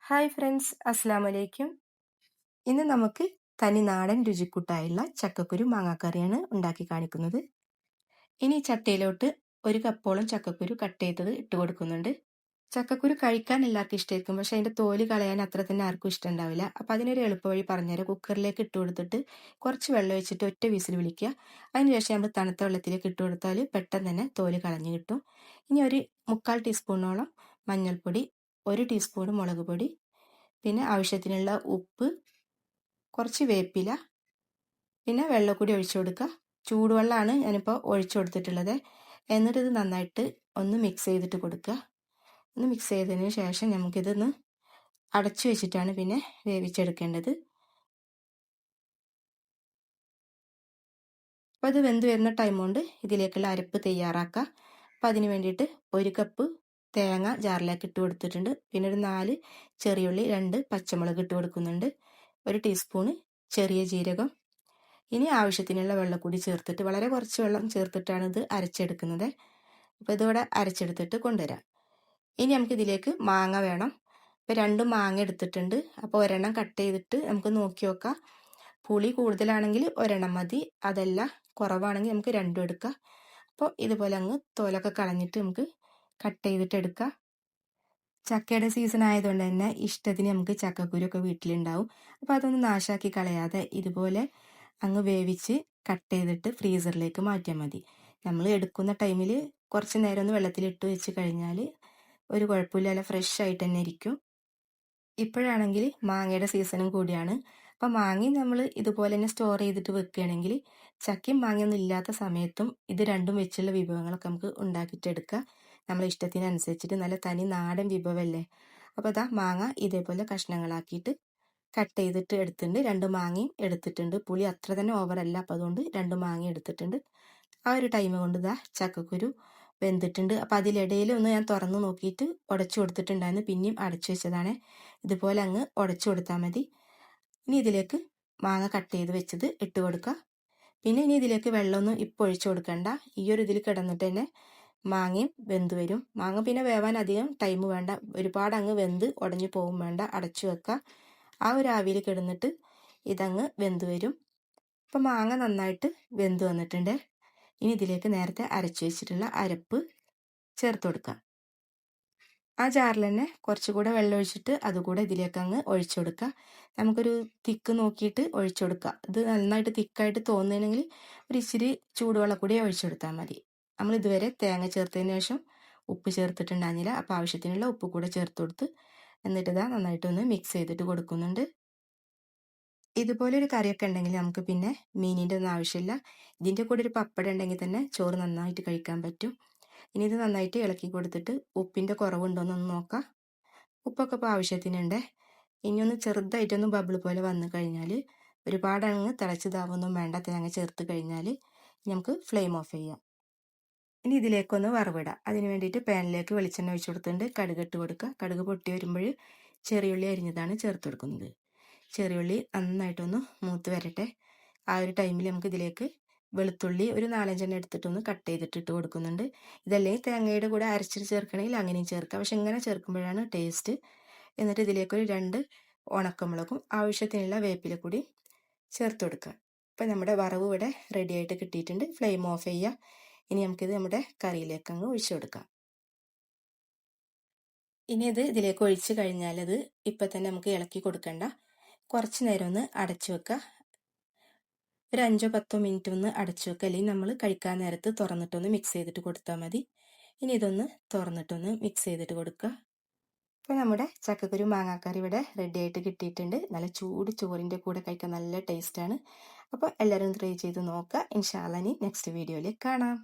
Hi friends, അസ്സാം വലൈക്കും. ഇന്ന് നമുക്ക് തനി നാടൻ രുചിക്കൂട്ടായുള്ള ചക്കക്കുരു മാങ്ങാക്കറിയാണ് ഉണ്ടാക്കി കാണിക്കുന്നത്. ഇനി ചട്ടിയിലോട്ട് ഒരു കപ്പോളം ചക്കക്കുരു കട്ട് ചെയ്തത് ഇട്ട് കൊടുക്കുന്നുണ്ട്. ചക്കക്കുരു കഴിക്കാൻ എല്ലാവർക്കും ഇഷ്ടമായിരിക്കും, പക്ഷെ അതിൻ്റെ തോല് കളയാൻ അത്ര തന്നെ ആർക്കും ഇഷ്ടമുണ്ടാവില്ല. അപ്പോൾ അതിനൊരു എളുപ്പവഴി പറഞ്ഞുതരാം. കുക്കറിലേക്ക് ഇട്ട് കൊടുത്തിട്ട് കുറച്ച് വെള്ളം ഒഴിച്ചിട്ട് ഒറ്റ വിസിൽ വിളിക്കുക. അതിനുശേഷം നമ്മൾ തണുത്ത വെള്ളത്തിലേക്ക് ഇട്ട് കൊടുത്താൽ പെട്ടെന്ന് തന്നെ തോല് കളഞ്ഞ് കിട്ടും. ഇനി ഒരു 3/4 ടീസ്പൂണോളം മഞ്ഞൾപ്പൊടി, 1 ടീസ്പൂൺ മുളക് പൊടി, പിന്നെ ആവശ്യത്തിനുള്ള ഉപ്പ്, കുറച്ച് വേപ്പില, പിന്നെ വെള്ളം കൂടി ഒഴിച്ചു കൊടുക്കുക. ചൂടുവെള്ളമാണ് ഞാനിപ്പോൾ ഒഴിച്ചു കൊടുത്തിട്ടുള്ളത്. എന്നിട്ട് ഇത് നന്നായിട്ട് ഒന്ന് മിക്സ് ചെയ്തിട്ട് കൊടുക്കുക. ഒന്ന് മിക്സ് ചെയ്തതിന് ശേഷം നമുക്കിതൊന്ന് അടച്ചു വെച്ചിട്ടാണ് പിന്നെ വേവിച്ചെടുക്കേണ്ടത്. അപ്പോൾ അത് വെന്ത് വരുന്ന ടൈം കൊണ്ട് ഇതിലേക്കുള്ള അരപ്പ് തയ്യാറാക്കുക. അപ്പോൾ അതിന് വേണ്ടിയിട്ട് 1 കപ്പ് തേങ്ങ ജാറിലേക്ക് ഇട്ട് കൊടുത്തിട്ടുണ്ട്. പിന്നെ ഒരു 4 ചെറിയുള്ളി, 2 പച്ചമുളക് ഇട്ട് കൊടുക്കുന്നുണ്ട്, 1 ടീസ്പൂണ് ചെറിയ ജീരകം. ഇനി ആവശ്യത്തിനുള്ള വെള്ളം കൂടി ചേർത്തിട്ട് വളരെ കുറച്ച് വെള്ളം ചേർത്തിട്ടാണ് ഇത് അരച്ചെടുക്കുന്നത്. അപ്പോൾ ഇതിവിടെ അരച്ചെടുത്തിട്ട് കൊണ്ടുവരാം. ഇനി നമുക്ക് ഇതിലേക്ക് മാങ്ങ വേണം. ഇപ്പോൾ 2 മാങ്ങ എടുത്തിട്ടുണ്ട്. അപ്പോൾ ഒരെണ്ണം കട്ട് ചെയ്തിട്ട് നമുക്ക് നോക്കി നോക്കാം. പുളി കൂടുതലാണെങ്കിൽ ഒരെണ്ണം മതി, അതല്ല കുറവാണെങ്കിൽ നമുക്ക് 2 എടുക്കാം. അപ്പോൾ ഇതുപോലെ അങ്ങ് തോലൊക്കെ കളഞ്ഞിട്ട് നമുക്ക് കട്ട് ചെയ്തിട്ട് എടുക്കാം. ചക്കയുടെ സീസൺ ആയതുകൊണ്ട് തന്നെ ഇഷ്ടത്തിന് നമുക്ക് ചക്കക്കുരൊക്കെ വീട്ടിലുണ്ടാവും. അപ്പോൾ അതൊന്നും നാശാക്കി കളയാതെ ഇതുപോലെ അങ്ങ് വേവിച്ച് കട്ട് ചെയ്തിട്ട് ഫ്രീസറിലേക്ക് മാറ്റിയാൽ മതി. നമ്മൾ എടുക്കുന്ന ടൈമിൽ കുറച്ച് നേരം ഒന്ന് വെള്ളത്തിലിട്ട് വെച്ച് കഴിഞ്ഞാൽ ഒരു കുഴപ്പമില്ല, ഫ്രഷ് ആയിട്ട് തന്നെ ഇരിക്കും. ഇപ്പോഴാണെങ്കിൽ മാങ്ങയുടെ സീസണും കൂടിയാണ്. അപ്പം മാങ്ങയും നമ്മൾ ഇതുപോലെ തന്നെ സ്റ്റോർ ചെയ്തിട്ട് വെക്കുകയാണെങ്കിൽ ചക്കയും മാങ്ങയൊന്നും ഇല്ലാത്ത സമയത്തും ഇത് രണ്ടും വെച്ചുള്ള വിഭവങ്ങളൊക്കെ നമുക്ക് ഉണ്ടാക്കിയിട്ടെടുക്കാം. നമ്മളെ ഇഷ്ടത്തിനനുസരിച്ചിട്ട് നല്ല തനി നാടൻ വിഭവമല്ലേ. അപ്പോൾ അതാ മാങ്ങ ഇതേപോലെ കഷ്ണങ്ങളാക്കിയിട്ട് കട്ട് ചെയ്തിട്ട് എടുത്തിട്ടുണ്ട്. 2 മാങ്ങയും എടുത്തിട്ടുണ്ട്. പുളി അത്ര തന്നെ ഓവറല്ല, അപ്പോൾ അതുകൊണ്ട് 2 മാങ്ങ എടുത്തിട്ടുണ്ട്. ആ ഒരു ടൈം കൊണ്ട് ഇതാ ചക്കക്കുരു വെന്തിട്ടുണ്ട്. അപ്പോൾ അതിലിടയിൽ ഒന്ന് ഞാൻ തുറന്ന് നോക്കിയിട്ട് ഉടച്ചു കൊടുത്തിട്ടുണ്ടായിരുന്നു, പിന്നെയും അടച്ചു വെച്ചതാണ്. ഇതുപോലെ അങ്ങ് ഉടച്ചു കൊടുത്താൽ മതി. ഇനി ഇതിലേക്ക് മാങ്ങ കട്ട് ചെയ്ത് വെച്ചത് ഇട്ട് കൊടുക്കുക. പിന്നെ ഇനി ഇതിലേക്ക് വെള്ളമൊന്നും ഇപ്പോൾ ഒഴിച്ചു കൊടുക്കണ്ട. ഈ ഒരു ഇതിൽ കിടന്നിട്ട് തന്നെ മാങ്ങയും വെന്ത് വരും. മാങ്ങ പിന്നെ വേവാൻ അധികം ടൈം വേണ്ട, ഒരുപാട് അങ്ങ് വെന്ത് ഉടഞ്ഞു പോകും വേണ്ട, അടച്ചു വെക്കുക. ആ ഒരു ആവിയിൽ കിടന്നിട്ട് ഇതങ്ങ് വെന്ത് വരും. അപ്പം മാങ്ങ നന്നായിട്ട് വെന്ത് വന്നിട്ടുണ്ട്. ഇനി ഇതിലേക്ക് നേരത്തെ അരച്ചു വെച്ചിട്ടുള്ള അരപ്പ് ചേർത്ത് കൊടുക്കുക. ആ ജാറിൽ തന്നെ കുറച്ചുകൂടെ വെള്ളം ഒഴിച്ചിട്ട് അതുകൂടെ ഇതിലേക്ക് അങ്ങ് ഒഴിച്ചു കൊടുക്കുക. നമുക്കൊരു തിക്ക് നോക്കിയിട്ട് ഒഴിച്ചു കൊടുക്കുക. ഇത് നന്നായിട്ട് തിക്കായിട്ട് തോന്നുകയാണെങ്കിൽ ഒരു ഇച്ചിരി ചൂടുവെള്ളം കൂടി ഒഴിച്ചു കൊടുത്താൽ മതി. നമ്മൾ ഇതുവരെ തേങ്ങ ചേർത്തതിന് ശേഷം ഉപ്പ് ചേർത്തിട്ടുണ്ടായിരുന്നില്ല, അപ്പോൾ ആവശ്യത്തിനുള്ള ഉപ്പ് കൂടെ ചേർത്ത് കൊടുത്ത് എന്നിട്ട് ഇതാ നന്നായിട്ടൊന്ന് മിക്സ് ചെയ്തിട്ട് കൊടുക്കുന്നുണ്ട്. ഇതുപോലെ ഒരു കറിയൊക്കെ ഉണ്ടെങ്കിൽ നമുക്ക് പിന്നെ മീനിൻ്റെ ഒന്നും ആവശ്യമില്ല. ഇതിൻ്റെ കൂടെ ഒരു പപ്പടം ഉണ്ടെങ്കിൽ തന്നെ ചോറ് നന്നായിട്ട് കഴിക്കാൻ പറ്റും. ഇനി ഇത് നന്നായിട്ട് ഇളക്കി കൊടുത്തിട്ട് ഉപ്പിൻ്റെ കുറവുണ്ടോയെന്നൊന്ന് നോക്കാം. ഉപ്പൊക്കെ ഇപ്പോൾ ആവശ്യത്തിനുണ്ട്. ഇനിയൊന്ന് ചെറുതായിട്ടൊന്ന് ബബിൾ പോലെ വന്നു കഴിഞ്ഞാൽ, ഒരുപാട് അങ്ങ് തിളച്ചതാവൊന്നും വേണ്ട, തേങ്ങ ചേർത്ത് കഴിഞ്ഞാൽ നമുക്ക് ഫ്ലെയിം ഓഫ് ചെയ്യാം. ഇനി ഇതിലേക്കൊന്ന് വറവിടാം. അതിന് വേണ്ടിയിട്ട് പാനിലേക്ക് വെളിച്ചെണ്ണ ഒഴിച്ചു കൊടുത്തിട്ടുണ്ട്. കടുക് ഇട്ട് കൊടുക്കുക. കടുക് പൊട്ടി വരുമ്പോൾ ചെറിയുള്ളി അരിഞ്ഞതാണ് ചേർത്ത് കൊടുക്കുന്നത്. ചെറിയുള്ളി നന്നായിട്ടൊന്ന് മൂത്ത് വരട്ടെ. ആ ഒരു ടൈമിൽ നമുക്ക് ഇതിലേക്ക് വെളുത്തുള്ളി ഒരു 4-5 എടുത്തിട്ടൊന്ന് കട്ട് ചെയ്തിട്ട് ഇട്ട് കൊടുക്കുന്നുണ്ട്. ഇതല്ലെങ്കിൽ തേങ്ങയുടെ കൂടെ അരച്ചിട്ട് ചേർക്കണമെങ്കിൽ അങ്ങനെയും ചേർക്കാം, പക്ഷെ ഇങ്ങനെ ചേർക്കുമ്പോഴാണ് ടേസ്റ്റ്. എന്നിട്ട് ഇതിലേക്കൊരു 2 ഉണക്കമുളകും ആവശ്യത്തിനുള്ള വേപ്പില കൂടി ചേർത്ത് കൊടുക്കുക. അപ്പം നമ്മുടെ വറവ് ഇവിടെ റെഡി ആയിട്ട് കിട്ടിയിട്ടുണ്ട്. ഫ്ലെയിം ഓഫ് ചെയ്യുക. ഇനി നമുക്കിത് നമ്മുടെ കറിയിലേക്ക് അങ്ങ് ഒഴിച്ചു കൊടുക്കാം. ഇനി ഇത് ഇതിലേക്ക് ഒഴിച്ച് കഴിഞ്ഞാൽ അത് ഇപ്പം തന്നെ നമുക്ക് ഇളക്കി കൊടുക്കണ്ട, കുറച്ച് നേരം ഒന്ന് അടച്ചു വെക്കുക. ഒരു 5-10 മിനിറ്റ് ഒന്ന് അടച്ചു വെക്കുക, അല്ലെങ്കിൽ നമ്മൾ കഴിക്കാൻ നേരത്ത് തുറന്നിട്ടൊന്ന് മിക്സ് ചെയ്തിട്ട് കൊടുത്താൽ മതി. ഇനി ഇതൊന്ന് തുറന്നിട്ടൊന്ന് മിക്സ് ചെയ്തിട്ട് കൊടുക്കുക. അപ്പോൾ നമ്മുടെ ചക്കക്കുരു മാങ്ങാക്കറി ഇവിടെ റെഡി ആയിട്ട് കിട്ടിയിട്ടുണ്ട്. നല്ല ചൂട് ചോറിൻ്റെ കൂടെ കഴിക്കാൻ നല്ല ടേസ്റ്റാണ്. അപ്പോൾ എല്ലാവരും ട്രൈ ചെയ്ത് നോക്കുക. ഇൻഷാ അല്ലാഹ് ഇനി നെക്സ്റ്റ് വീഡിയോയിൽ കാണാം.